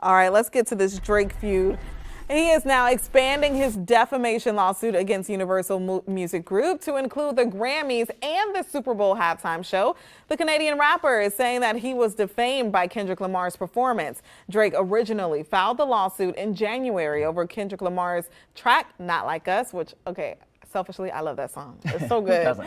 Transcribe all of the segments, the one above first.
All right, let's get to this Drake feud. He is now expanding his defamation lawsuit against Universal Music Group to include the Grammys and the Super Bowl halftime show. The Canadian rapper is saying that he was defamed by Kendrick Lamar's performance. Drake originally filed the lawsuit in January over Kendrick Lamar's track Not Like Us, which, okay, selfishly, I love that song. It's so good.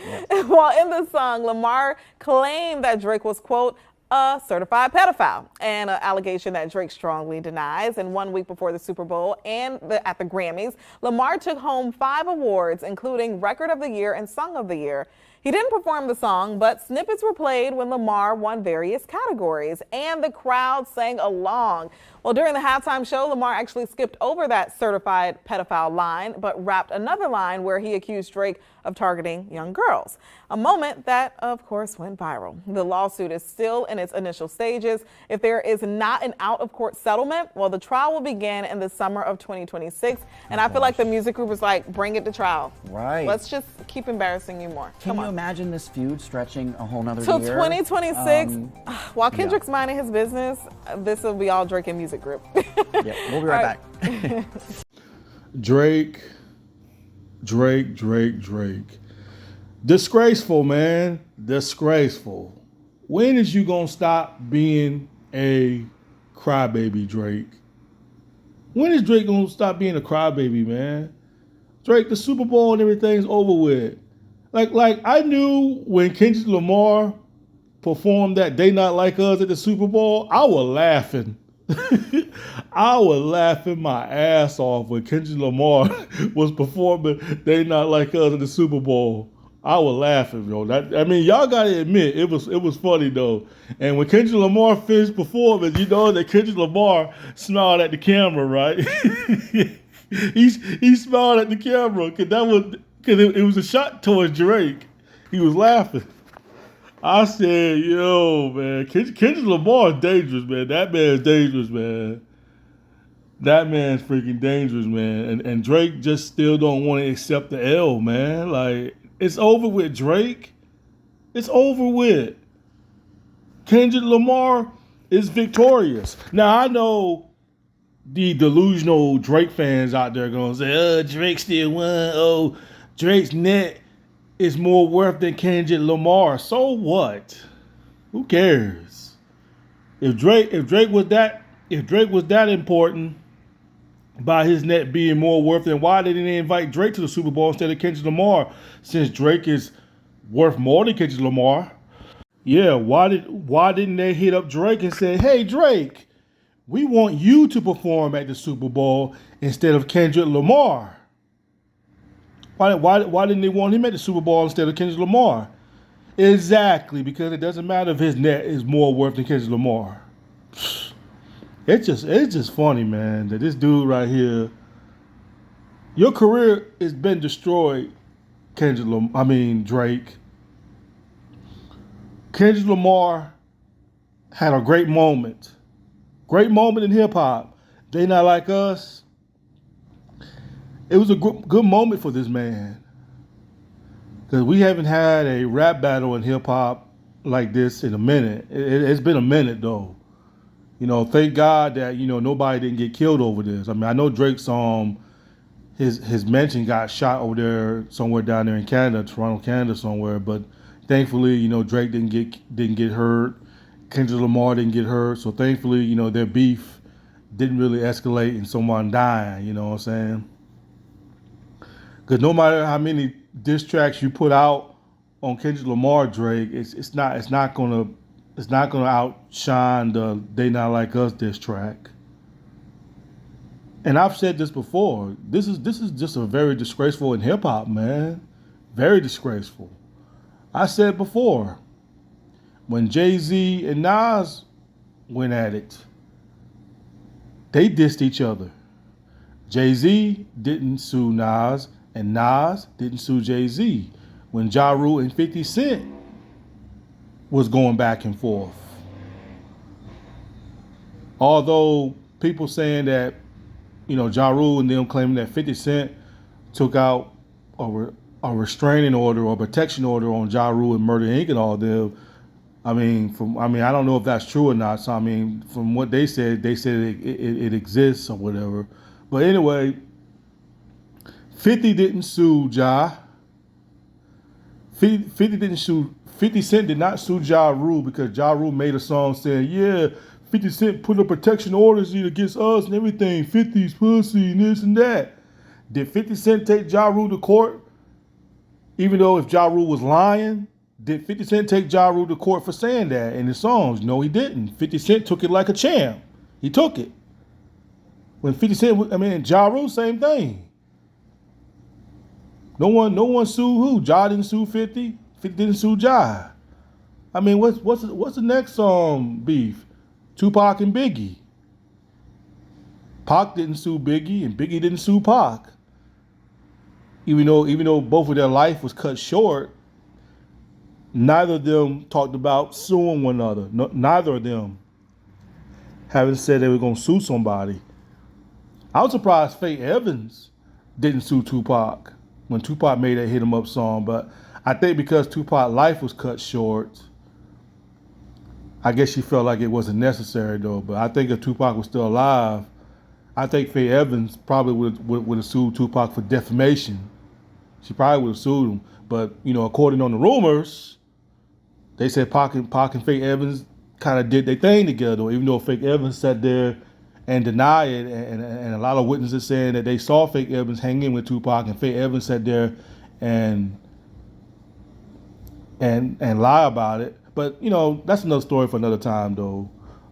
While in the song, Lamar claimed that Drake was, quote, a certified pedophile, and an allegation that Drake strongly denies. And 1 week before the Super Bowl and at the Grammys, Lamar took home 5 awards, including Record of the Year and Song of the Year. He didn't perform the song, but snippets were played when Lamar won various categories, and the crowd sang along. Well, during the halftime show, Lamar actually skipped over that certified pedophile line, but rapped another line where he accused Drake of targeting young girls. A moment that, of course, went viral. The lawsuit is still in its initial stages. If there is not an out-of-court settlement, well, the trial will begin in the summer of 2026. And I feel like the music group is like, bring it to trial. Right. Let's just keep embarrassing you more. Can you imagine this feud stretching a whole nother Till year? 2026, while Kendrick's minding his business, this will be all Drake and music group. Yeah, we'll be right back. Drake. Disgraceful, man. Disgraceful. When is you gonna stop being a crybaby, Drake? When is Drake gonna stop being a crybaby, man? Drake, the Super Bowl and everything's over with. Like I knew when Kendrick Lamar performed that They Not Like Us at the Super Bowl, I was laughing. I was laughing my ass off when Kendrick Lamar was performing They Not Like Us at the Super Bowl. I was laughing, yo. Y'all gotta admit it was funny though. And when Kendrick Lamar finished performing, you know that Kendrick Lamar smiled at the camera, right? he smiled at the camera because it was a shot towards Drake. He was laughing. I said, yo, man, Kendrick Lamar is dangerous, man. That man is dangerous, man. That man's freaking dangerous, man. And Drake just still don't want to accept the L, man. Like, it's over with, Drake. It's over with. Kendrick Lamar is victorious. Now, I know the delusional Drake fans out there going to say, oh, Drake still won. Oh, Drake's net is more worth than Kendrick Lamar. So what? Who cares? If Drake was that important by his net being more worth, then why didn't they invite Drake to the Super Bowl instead of Kendrick Lamar? Since Drake is worth more than Kendrick Lamar. Yeah, why didn't they hit up Drake and say, hey Drake, we want you to perform at the Super Bowl instead of Kendrick Lamar? Why didn't they want him at the Super Bowl instead of Kendrick Lamar? Exactly, because it doesn't matter if his net is more worth than Kendrick Lamar. It's just funny, man, that this dude right here, your career has been destroyed, Drake. Kendrick Lamar had a great moment in hip hop. They Not Like Us. It was a good moment for this man. Because we haven't had a rap battle in hip hop like this in a minute. It's been a minute though. You know, thank God that, nobody didn't get killed over this. I mean, I know Drake's his mention got shot over there somewhere down there in Canada, Toronto, Canada somewhere, but thankfully, Drake didn't get hurt. Kendrick Lamar didn't get hurt. So thankfully, their beef didn't really escalate in someone dying, you know what I'm saying? Because no matter how many diss tracks you put out on Kendrick Lamar, Drake, it's not gonna outshine the They Not Like Us diss track. And I've said this before. This is just a very disgraceful in hip hop, man. Very disgraceful. I said before, when Jay-Z and Nas went at it, they dissed each other. Jay-Z didn't sue Nas, and Nas didn't sue Jay-Z when Ja Rule and 50 Cent was going back and forth. Although people saying that, Ja Rule and them claiming that 50 Cent took out a restraining order or protection order on Ja Rule and Murder Inc. and all them, I mean, I don't know if that's true or not. So I mean, from what they said it exists or whatever. But anyway, 50 didn't sue Ja. 50 didn't sue. 50 Cent did not sue Ja Rule because Ja Rule made a song saying, yeah, 50 Cent put up protection orders against us and everything. 50's pussy and this and that. Did 50 Cent take Ja Rule to court? Even though if Ja Rule was lying, did 50 Cent take Ja Rule to court for saying that in his songs? No, he didn't. 50 Cent took it like a champ. He took it. When 50 Cent, Ja Rule, same thing. No one sued who? Ja didn't sue 50. 50 didn't sue Ja. I mean, what's the next beef? Tupac and Biggie. Pac didn't sue Biggie, and Biggie didn't sue Pac. Even though both of their life was cut short, neither of them talked about suing one another. No, neither of them haven't said they were going to sue somebody. I'm surprised Fay Evans didn't sue Tupac when Tupac made that Hit 'Em Up song, but I think because Tupac's life was cut short, I guess she felt like it wasn't necessary though. But I think if Tupac was still alive, I think Fay Evans probably would have sued Tupac for defamation. She probably would have sued him. But, according on the rumors, they said Pac and Fay Evans kind of did their thing together, even though Fay Evans sat there and denied it, and a lot of witnesses saying that they saw Fay Evans hanging with Tupac, and Fay Evans sat there and lie about it. But, that's another story for another time, though.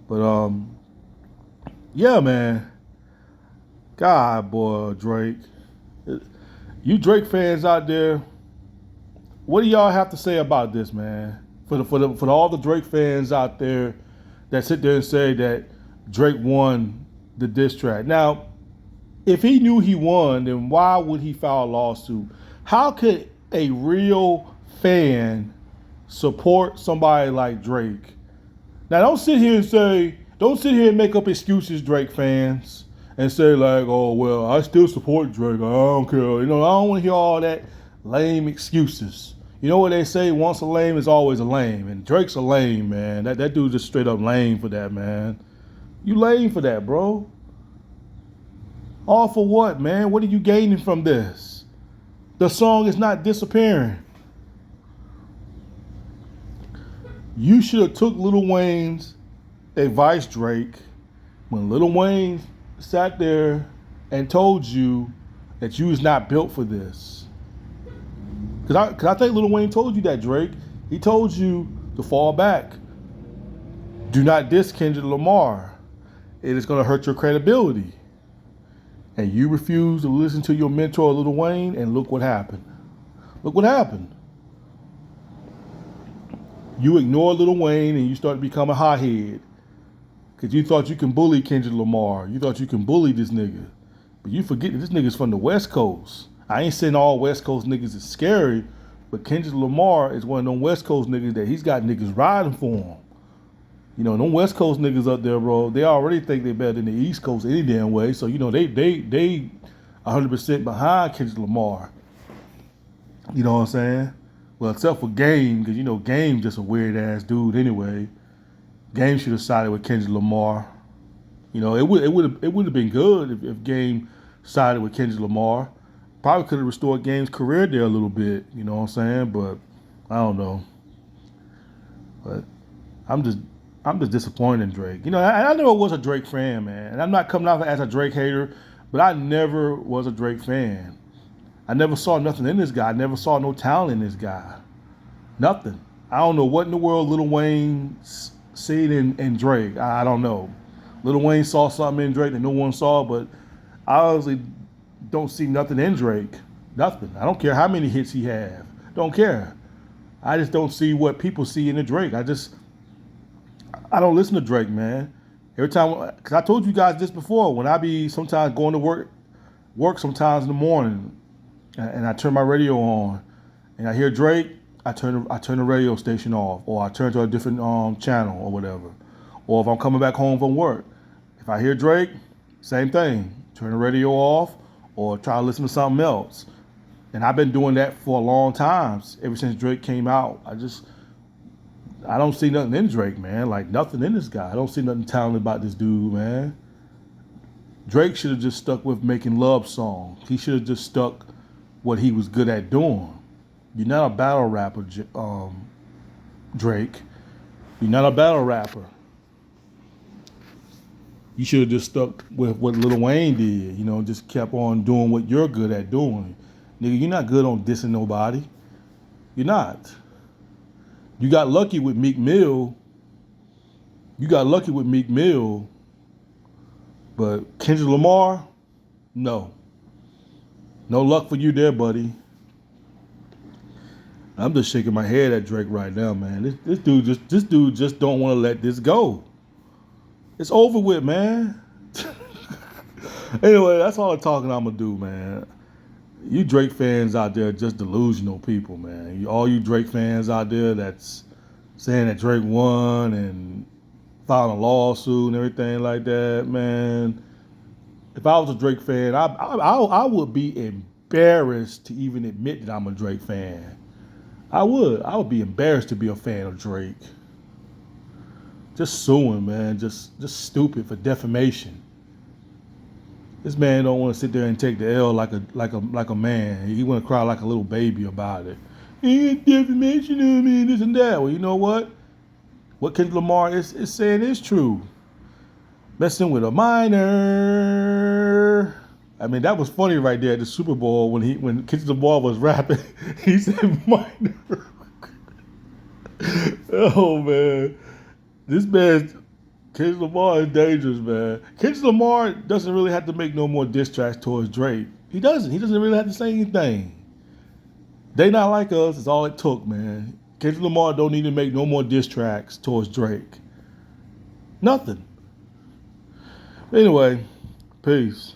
But, yeah, man. God, boy, Drake. You Drake fans out there, what do y'all have to say about this, man? For all the Drake fans out there that sit there and say that Drake won the diss track. Now, if he knew he won, then why would he file a lawsuit? How could a real fan support somebody like Drake? Now, don't sit here and make up excuses, Drake fans, and say like, oh, well, I still support Drake. I don't care. I don't want to hear all that lame excuses. You know what they say? Once a lame is always a lame. And Drake's a lame, man. That dude's just straight up lame for that, man. You lame for that, bro. All for what, man? What are you gaining from this? The song is not disappearing. You should have took Lil Wayne's advice, Drake, when Lil Wayne sat there and told you that you was not built for this. Cause I think Lil Wayne told you that, Drake. He told you to fall back. Do not diss Kendrick Lamar. It is going to hurt your credibility. And you refuse to listen to your mentor, Lil Wayne, and look what happened. Look what happened. You ignore Lil Wayne and you start to become a hothead. Because you thought you can bully Kendrick Lamar. You thought you can bully this nigga. But you forget that this nigga's from the West Coast. I ain't saying all West Coast niggas is scary, but Kendrick Lamar is one of them West Coast niggas that he's got niggas riding for him. Them West Coast niggas up there, bro, they already think they better than the East Coast any damn way. So, they 100% behind Kendrick Lamar. You know what I'm saying? Well, except for Game, because, Game just a weird-ass dude anyway. Game should have sided with Kendrick Lamar. It would have been good if Game sided with Kendrick Lamar. Probably could have restored Game's career there a little bit. You know what I'm saying? But I don't know. But I'm just disappointed in Drake. I never was a Drake fan, man. And I'm not coming out as a Drake hater, but I never was a Drake fan. I never saw nothing in this guy. I never saw no talent in this guy. Nothing. I don't know what in the world Lil Wayne seen in Drake. I don't know. Lil Wayne saw something in Drake that no one saw, but I honestly don't see nothing in Drake. Nothing. I don't care how many hits he have. Don't care. I just don't see what people see in the Drake. I don't listen to Drake, man. Every time, because I told you guys this before, when I be sometimes going to work sometimes in the morning, and I turn my radio on, and I hear Drake, I turn the radio station off, or I turn to a different channel or whatever. Or if I'm coming back home from work, if I hear Drake, same thing. Turn the radio off, or try to listen to something else. And I've been doing that for a long time, ever since Drake came out. I don't see nothing in Drake, man. Like, nothing in this guy. I don't see nothing talented about this dude, man. Drake should have just stuck with making love songs. He should have just stuck what he was good at doing. You're not a battle rapper, Drake. You're not a battle rapper. You should have just stuck with what Lil Wayne did. You know, just kept on doing what you're good at doing. Nigga, you're not good on dissing nobody. You're not. You got lucky with Meek Mill. But Kendrick Lamar, no. No luck for you there, buddy. I'm just shaking my head at Drake right now, man. This dude just don't want to let this go. It's over with, man. Anyway, that's all the talking I'm gonna do, man. You Drake fans out there are just delusional people, man. All you Drake fans out there that's saying that Drake won and filed a lawsuit and everything like that, man. If I was a Drake fan, I would be embarrassed to even admit that I'm a Drake fan. I would be embarrassed to be a fan of Drake. Just suing, man. Just stupid for defamation. This man don't want to sit there and take the L like a man. He want to cry like a little baby about it. Defamation on me, this and that. Well, you know what? What Kendrick Lamar is saying is true. Messing with a minor. I mean, that was funny right there at the Super Bowl when Kendrick Lamar was rapping. He said minor. Oh man, this man Kendrick Lamar is dangerous, man. Kendrick Lamar doesn't really have to make no more diss tracks towards Drake. He doesn't. He doesn't really have to say anything. They Not Like Us is all it took, man. Kendrick Lamar don't need to make no more diss tracks towards Drake. Nothing. Anyway, peace.